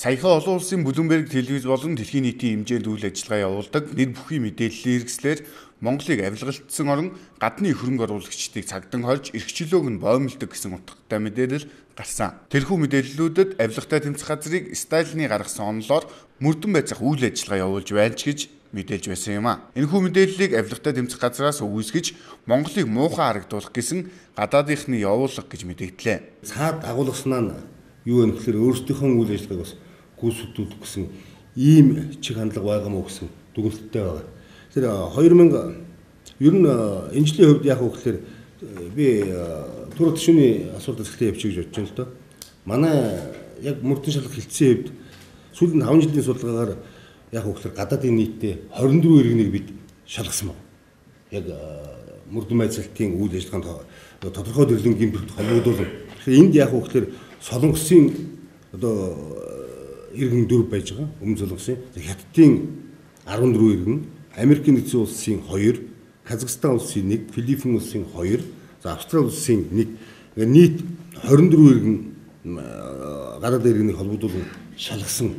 Саяхан олон улсын Bloomberg телевиз болон дэлхийн нийтийн хэмжээнд үйл ажиллагаа явуулдаг нэр бүхий мэдээллийн хэрэгслэр Монголыг авилгалтсан орон гадны хөрөнгө оруулагчдыг цагдан хольж эрхчлөөг нь боомлдог гэсэн утгатай мэдээлэл гарсан. Тэрхүү мэдээллүүдэд авилгатай тэмцэх газрыг Сталины гаргасан онолоор мөрдөн байцаах үйл ажиллагаа явуулж байна ч гэж мэдээлж байсан юм а. Энэхүү мэдээллийг авилгатай тэмцэх газраас үүсгэж Монголыг муухай харагдуулах гэсэн гадаадынхны явуулга гэж мэдэгдлээ. Цаад агуулгаснаа нь юу вэ гэхээр өөрсдийнхөө үйл ажиллагааг бас гүйцэтгүүлэх гэсэн ийм чиг хандлага байгаа мó гэсэн дүгнэлттэй байгаа. Тэр 2000 ер нь энэ жилийн хувьд яг үгээр би түрүү төшөөний асуудал ихтэй явчих гэж бодож байна л доо. Манай яг мөрдөн шалгах хилцээний хувьд сүүлийн 5 жилийн судалгаагаар яг үгээр гадаадын нийтдээ 24 иргэнийг бид шалгасан байна. Яг мөрдөн байцаалтын үйл ажиллагаанд тодорхой төрлийн гэмтэлд холбогдуулсан. Тэгэхээр энд яг үгээр Солонгосын одоо иргэн 4 байж байгаа. Өмнө Солонгосын Хятадын 14 иргэн, Америкийн нэгдсэн улсын 2, Казахстан улсын 1, Филиппин улсын 2, Австрали улсын 1, нийт 24 иргэн гадаад иргэнийг холбогдуулан шалгасан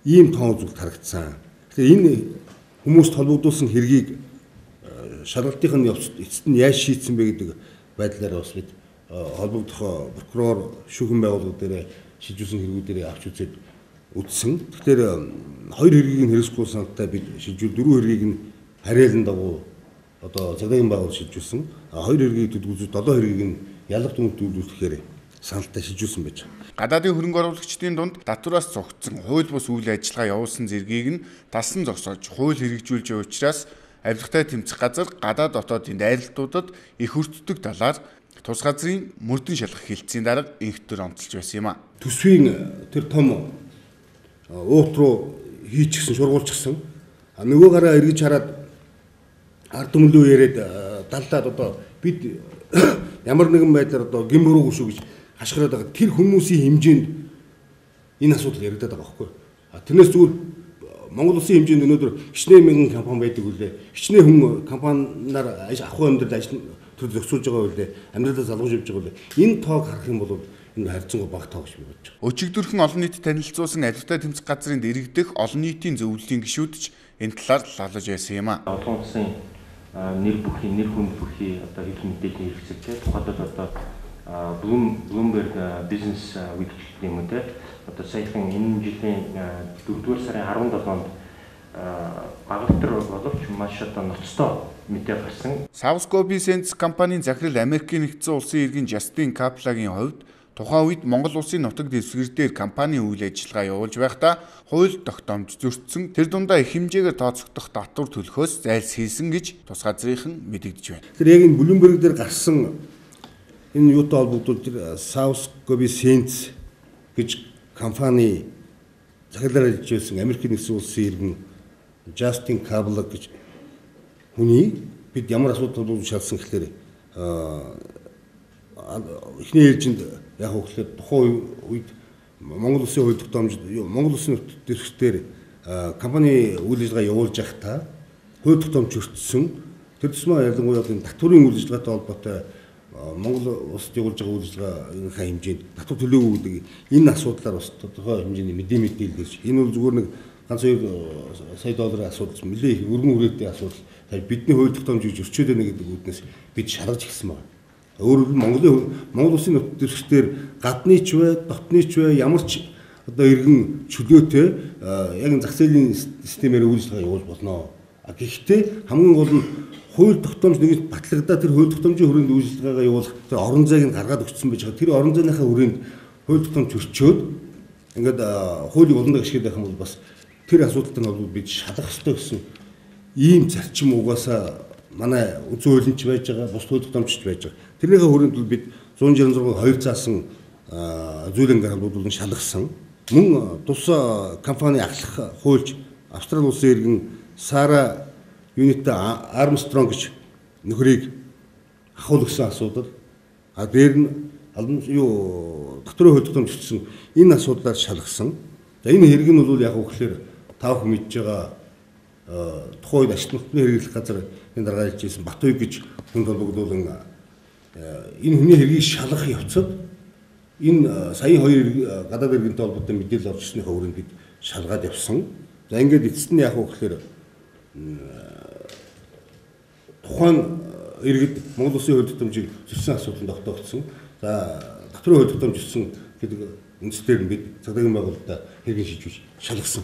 ийм тоон зүйл харагдсан. Тэгэхээр энэ хүмүүст холбогдуулсан хэргийг шалгалтын эцэст нь яаж шийдсэн бэ гэдэг байдлаараа бас бид холбогдох прокурор шүүхэн байгууллагууд дээр шилжүүлсэн хэрэгүүдээр авч үзээд үтсэн. Тэгэхээр 2 хэргийг нь хэрэгсгүй саналтай бид шилжүүл 4 хэргийг нь харьяалан дагуу одоо цагаагийн байгуул шилжүүлсэн. 2 хэргийг төдгүүлж 7 хэргийг нь ялах дүнэлт үйлдвэрлэхээр саналтай шилжүүлсэн байж байгаа. Гадаадын хөрөнгө оруулагчдын дунд татвараас зогтсон хууль бус үйл ажиллагаа явуулсан зэргийг нь талсан зогсоож хууль хэрэгжүүлж байгаа учраас авилгатай тэмцэх газар гадаад дотоодын дайралтуудад их өртдөг талаар тус газрын мөрдөн шалгах хилцээний дарга инхтер онцолж байсан юм а. Төсвийн тэр том уут руу хийчихсэн, шургуулчихсан. Нөгөө гараа эргэж хараад ард түмлөө яриад далдаад одоо бид ямар нэгэн байдлаар одоо гэмбөрөө шүү гэж хашгираад байгаа. Тэр хүмүүсийн хэмжээнд энэ асуудал яригадаад байгаа байхгүй. Тэрнээс зүгээр Монгол улсын хэмжээнд өнөөдөр хичнээн мянган компани байдаг үлээ. Хичнээн хүн компаниар ахуй амьдрал ажил төр зохицуулж байгаа үлээ. Амьдралаа залгууж явж байгаа үлээ. Энэ тоог харах юм бол энэ харьцангуй бага тоо гэж би бодож байна. Өчигдөрхөн олон нийтэд танилцуулсан авилгатай тэмцэх газрын дэргэдэх олон нийтийн зөвлөлийн гишүүдч энэ талаар лалж байсан юм а. Олон улсын нэр хүнд бүхий одоо хэвлэл мэдээллийн хэрэгцээтэй тухайд одоо Bloomberg Business Week юм үү те одоо саяхан энэ жилийн 4-р сарын 17-нд багалтар боловч маш одоо ноцтой мэдээ гарсан. Savsco Business компанийн захирал Америкийн нэгдсэн улсын иргэн Justin Kaplan-гийн хувьд тухайн үед Монгол улсын нутаг дэвсгэр дээр компани үйл ажиллагаа явуулж байхдаа хууль тогтоомж зөрчсөн тэр дундаа их хэмжээгээр тооцогдох татвар төлөхөөс зайлсхийсэн гэж тус газрынхан мэдэгдэж байна. Тэр яг энэ Bloomberg дээр гарсан энэ юутай холбогдуулж Savsco Business гэж компани захирлаар хэлжсэн Америкийн нэгдсэн улсын иргэн Justin Kaplan гэж хүний бид ямар асуудал болж шалсан гэхээр эхний ээлжинд яг хөглөд тухайн үед Монгол улсын хууль тогтоомж Монгол улсын дэвсгэрээр компани үйл ажиллагаа явуулж байхдаа хууль тогтоомж өртсөн тэр тусмаа ялангуяа энэ татварын үйл ажиллагаатай холбоотой Монгол улсад явуулж байгаа үйл ажиллагаагийн хэмжээнд татвар төлөөгүй гэдэг энэ асуудлаар бас тодорхой хэмжээний мэдээлэл ирж энэ бол зүгээр нэг ганц 2 сая долларын асуудал нэлээ их өргөн хүрээтэй асуудал бидний хууль тогтоомж өрчөөд байна гэдэг үүднээс бид шалгаж гисэн байна. Өөрөөр хэлбэл Монгол улсын нутаг дэвсгэрээр гадны ч бай, дотны ч бай ямар ч одоо иргэн чөлөөтэй яг зах зээлийн системээр үйл ажиллагаа явуулж болно. Гэхдээ хамгийн гол нь хууль тогтоомж нэг батлагдаад тэр хууль тогтоомжийн хүрээнд үйл ажиллагаагаа явуулах тэр орон зайг нь гаргаад өгсөн байж байгаа. Тэр орон зайныхаа хүрээнд хууль тогтоомж өрчөөд ингээд хуулийг уландаа гიშгээд байх юм бол бас тэр асуудалтай нь бол бид шалгах ёстой гэсэн ийм зарчим угаасаа манай үзэн хуулийн ч байж байгаа, бус хууль тогтоомжч байж байгаа. Тэрнийхээ хүрээнд бол бид 166 2 заасан зүйлэнгээр холбогдуулан шалгасан. Мөн тус компани ахлах хуульч Австрали улсын иргэн Сара Юнита Армстронг гэж нөхрийг ахуулсан асуудал. Дээр нь татварын хууль тогтоомжчсан энэ асуудлаар шалгасан. За энэ хэрэг нь бол яг үгээр таах мэдж байгаа тухайн үед ашиг нутгийн хэрэглэх газар энэ дарга хэлжсэн Батуй гэж хүнд холбогдуулан энэ хүний хэргийг шалгах явцад энэ сая хоёр гадаад иргэнтэй холбоотой мэдээлэл орж ирснийхаа өрөөнд бид шалгаад явсан. За ингээд эцэст нь яг уу гэхээр тухайн иргэд Монгол Улсын хууль тогтоомжийг зөрчсөн асуудал тогтоогдсон. За татварын хууль тогтоомж зөрчсөн гэдэг үндслээр нь бид цагдаагийн байгууллагад хэрэг шийдвэж шалгасан.